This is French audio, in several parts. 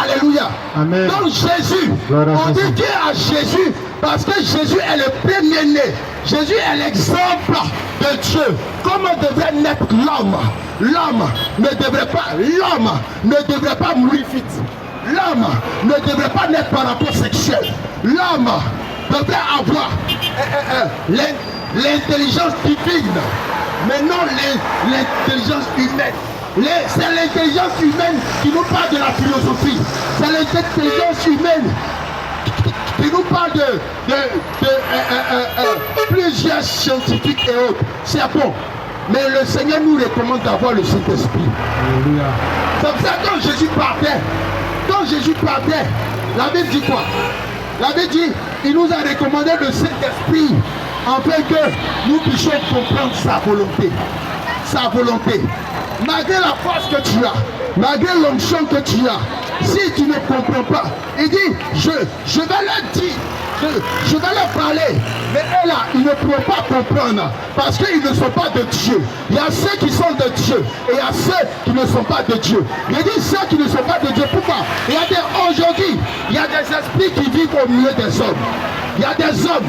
Alléluia. Amen. Donc Jésus, on dit Dieu à Jésus parce que Jésus est le premier-né. Jésus est l'exemple de Dieu. Comment devrait naître l'homme? L'homme ne devrait pas mourir vite. L'homme ne devrait pas naître par rapport sexuel. L'homme devrait avoir l'intelligence divine, mais non l'intelligence humaine. C'est l'intelligence humaine qui nous parle de la philosophie. C'est l'intelligence humaine qui nous parle de plusieurs scientifiques et autres. C'est bon. Mais le Seigneur nous recommande d'avoir le Saint-Esprit. C'est pour ça que quand Jésus partait, la Bible dit quoi? La Bible dit, il nous a recommandé le Saint-Esprit afin que nous puissions comprendre sa volonté. Sa volonté. Malgré la force que tu as, malgré l'onction que tu as, si tu ne comprends pas, il dit, je vais leur dire, je vais leur parler, mais eux là, ils ne pourront pas comprendre parce qu'ils ne sont pas de Dieu. Il y a ceux qui sont de Dieu et il y a ceux qui ne sont pas de Dieu. Il dit ceux qui ne sont pas de Dieu, pourquoi? Aujourd'hui, il y a des esprits qui vivent au milieu des hommes. Il y a des hommes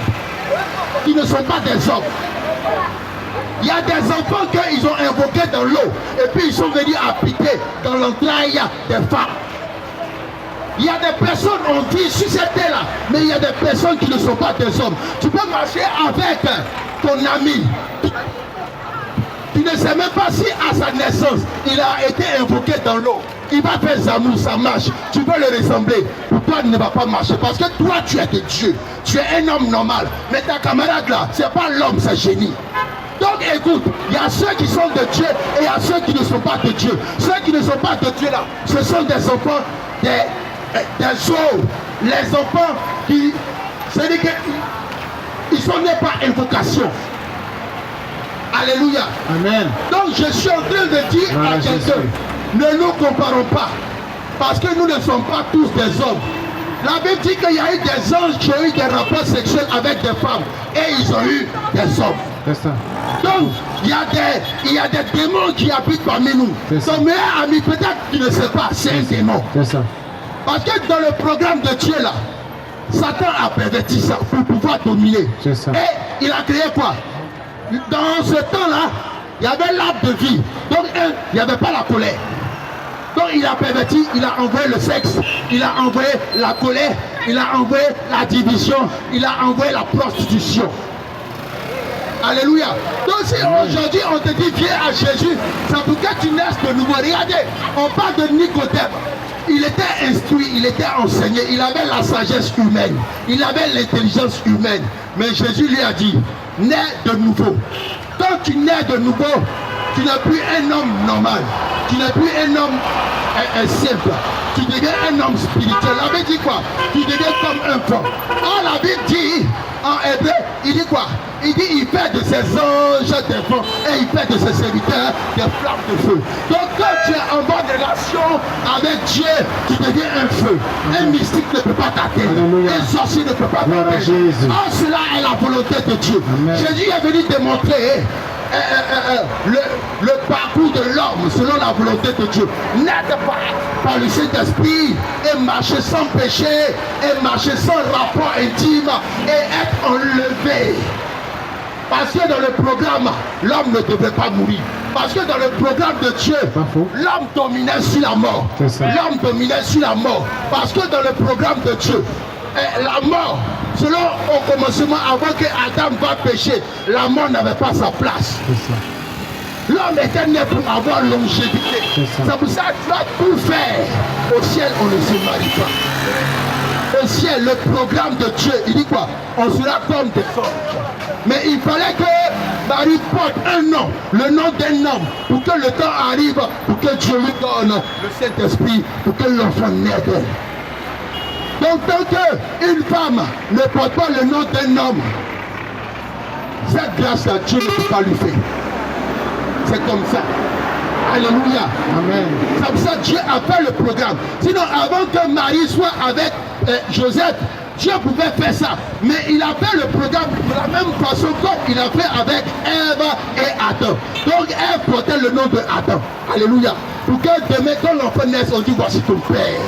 qui ne sont pas des hommes. Il y a des enfants qu'ils ont invoqués dans l'eau et puis ils sont venus habiter dans l'entraille des femmes. Il y a des personnes, on dit sur cette terre-là, mais il y a des personnes qui ne sont pas des hommes. Tu peux marcher avec ton ami. Tu ne sais même pas si à sa naissance, il a été invoqué dans l'eau. Il va faire Zamou, ça marche. Tu veux le ressembler. Pour toi, il ne va pas marcher. Parce que toi, tu es de Dieu. Tu es un homme normal. Mais ta camarade là, ce n'est pas l'homme, c'est génie. Donc écoute, il y a ceux qui sont de Dieu et il y a ceux qui ne sont pas de Dieu. Ceux qui ne sont pas de Dieu là, ce sont des enfants des eaux. Les enfants qui, c'est-à-dire qu'ils sont nés par invocation. Alléluia. Amen. Donc je suis en train de dire à quelqu'un, ne nous comparons pas. Parce que nous ne sommes pas tous des hommes. La Bible dit qu'il y a eu des anges qui ont eu des rapports sexuels avec des femmes. Et ils ont eu des hommes. C'est ça. Donc, il y a des démons qui habitent parmi nous. Ton meilleur ami, peut-être qu'il ne sait pas, c'est un démon. C'est ça. Parce que dans le programme de Dieu là, Satan a perverti ça pour pouvoir dominer. C'est ça. Et il a créé quoi? Dans ce temps-là, il y avait l'arbre de vie. Donc, il n'y avait pas la colère. Donc, il a perverti, il a envoyé le sexe, il a envoyé la colère, il a envoyé la division, il a envoyé la prostitution. Alléluia. Donc si aujourd'hui on te dit viens à Jésus, c'est pour que tu naisses de nouveau. Regardez, on parle de Nicodème. Il était instruit, il était enseigné, il avait la sagesse humaine, il avait l'intelligence humaine. Mais Jésus lui a dit, nais de nouveau. Quand tu nais de nouveau, tu n'es plus un homme normal, tu n'es plus un homme simple, tu deviens un homme spirituel. La Bible dit quoi? Tu deviens comme un fort. Or la Bible dit, en hébreu, il dit quoi? Il dit, il fait de ses anges des vents et il fait de ses serviteurs des flammes de feu. Donc quand tu es en bonne relation avec Dieu, tu deviens un feu. Un mystique ne peut pas t'atteindre. Un sorcier ne peut pas t'atteindre. Or cela est la volonté de Dieu. Amen. Jésus est venu démontrer le parcours de l'homme selon la volonté de Dieu. N'être pas par le Saint-Esprit et marcher sans péché et marcher sans rapport intime et être enlevé. Parce que dans le programme, l'homme ne devait pas mourir. Parce que dans le programme de Dieu, l'homme dominait sur la mort. L'homme dominait sur la mort. Parce que dans le programme de Dieu, la mort, selon au commencement, avant que Adam va pécher, la mort n'avait pas sa place. L'homme était né pour avoir longévité. C'est pour ça que tu dois tout faire. Au ciel, on ne se marie pas. Au ciel, le programme de Dieu, il dit quoi? On sera comme des hommes. Mais il fallait que Marie porte un nom, le nom d'un homme, pour que le temps arrive, pour que Dieu lui donne le Saint-Esprit, pour que l'enfant naisse d'elle. Donc tant qu'une femme ne porte pas le nom d'un homme, cette grâce à Dieu ne peut pas lui faire. C'est comme ça. Alléluia. Amen. C'est pour ça que Dieu a fait le programme. Sinon, avant que Marie soit avec Joseph, Dieu pouvait faire ça. Mais il a fait le programme de la même façon qu'il a fait avec Ève et Adam. Donc Ève portait le nom de Adam. Alléluia. Pour que demain, quand l'enfant naisse, on dit voici ton père.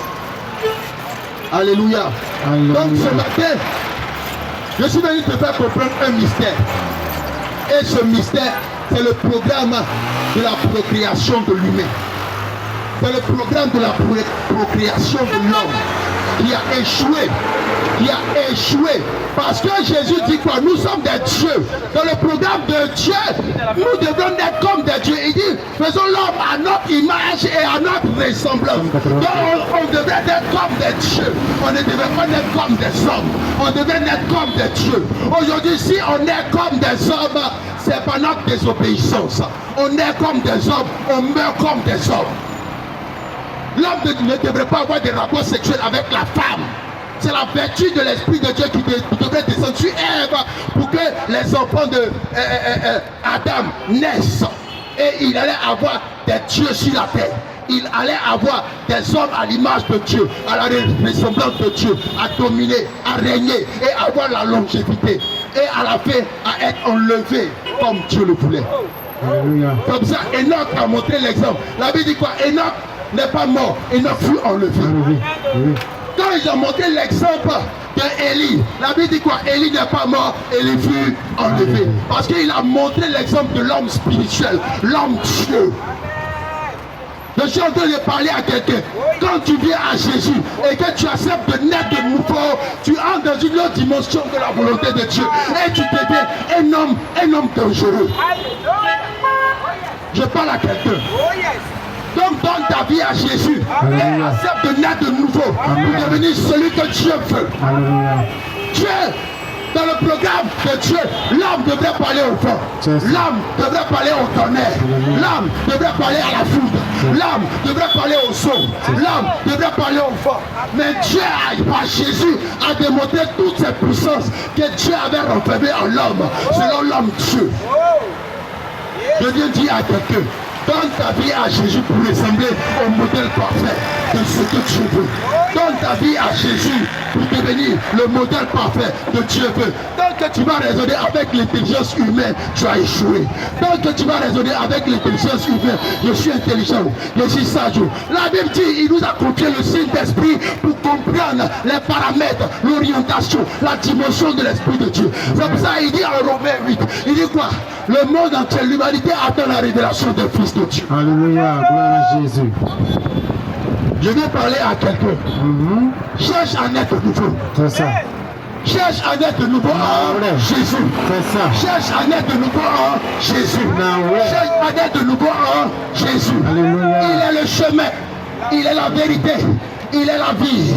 Alléluia. Donc ce matin, je suis venu te faire comprendre un mystère. Et ce mystère, c'est le programme de la procréation de l'humain. C'est le programme de la procréation de l'homme qui a échoué. Qui a échoué. Parce que Jésus dit quoi? Nous sommes des dieux. Dans le programme de Dieu, nous devons être comme des dieux. Il dit, faisons l'homme à notre image et à notre ressemblance. Donc on devrait être comme des dieux. On ne devrait pas être comme des hommes. On devrait être comme des dieux. Aujourd'hui, si on est comme des hommes, c'est pas notre désobéissance. On est comme des hommes, on meurt comme des hommes. L'homme ne devrait pas avoir des rapports sexuels avec la femme. C'est la vertu de l'Esprit de Dieu qui devrait descendre sur Ève pour que les enfants de Adam naissent. Et il allait avoir des dieux sur la terre. Il allait avoir des hommes à l'image de Dieu, à la ressemblance de Dieu, à dominer, à régner et avoir la longévité. Et à la fin, à être enlevé comme Dieu le voulait. Comme ça, Enoch a montré l'exemple. La Bible dit quoi? Enoch n'est pas mort, Enoch fut enlevé. Quand ils ont montré l'exemple d'Élie, la Bible dit quoi? Élie n'est pas mort, Élie fut enlevé. Parce qu'il a montré l'exemple de l'homme spirituel, l'homme Dieu. Je suis en train de parler à quelqu'un. Quand tu viens à Jésus et que tu acceptes de naître de nouveau, tu entres dans une autre dimension de la volonté de Dieu. Et tu deviens un homme dangereux. Je parle à quelqu'un. Donc donne ta vie à Jésus et accepte de naître de nouveau pour devenir celui que Dieu veut. Dieu, dans le programme de Dieu, l'âme devrait parler au vent, l'âme devrait parler au tonnerre, l'âme devrait parler à la foudre, l'âme devrait parler au son, l'âme devrait parler au vent. Mais Dieu, par Jésus, a démontré toutes ces puissances que Dieu avait renfermées en l'homme, selon l'homme Dieu. Je viens dire à quelqu'un, donne ta vie à Jésus pour ressembler au modèle parfait de ce que tu veux. Donne ta vie à Jésus pour devenir le modèle parfait que Dieu veut. Tant que tu vas raisonner avec l'intelligence humaine, tu as échoué. Tant que tu vas raisonner avec l'intelligence humaine, je suis intelligent, je suis sage. La Bible dit, il nous a confié le Saint-Esprit pour comprendre les paramètres, l'orientation, la dimension de l'Esprit de Dieu. C'est pour ça qu'il dit en Romains 8, il dit quoi? Le monde entier, l'humanité attend la révélation des fils de Dieu. Alléluia, gloire à Jésus. Je vais parler à quelqu'un. Cherche à naître de nouveau. C'est ça. Cherche à naître de nouveau en Jésus. C'est ça. Cherche à naître de nouveau en Jésus. Cherche à naître de nouveau en Jésus. Alléluia. Il est le chemin. Il est la vérité. Il est la vie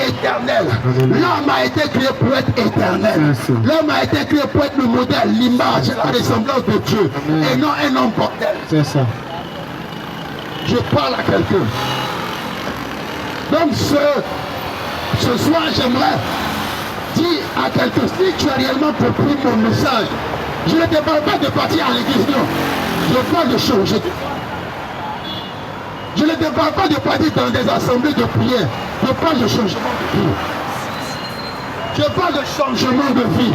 éternelle. L'homme a été créé pour être éternel. L'homme a été créé pour être le modèle, l'image, la ressemblance de Dieu. Et non un homme mortel. C'est ça. Je parle à quelqu'un. Donc ce soir, j'aimerais dire à quelqu'un, si tu as réellement compris mon message, je ne te parle pas de partir à l'église, non. Je parle de changer. Je ne te parle pas de partir dans des assemblées de prière. Je parle de changement de vie. Je parle de changement de vie.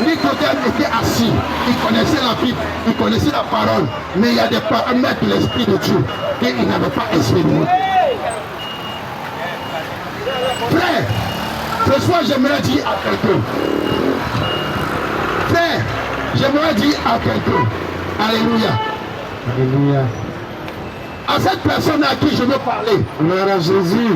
Nicodème était assis. Il connaissait la Bible, il connaissait la parole. Mais il y a des paramètres de l'Esprit de Dieu qu'il n'avait pas expérimenté. Frère, ce soir j'aimerais dire à quelqu'un. Frère, j'aimerais dire à quelqu'un. Alléluia. Alléluia. À cette personne à qui je veux parler. Gloire à Jésus.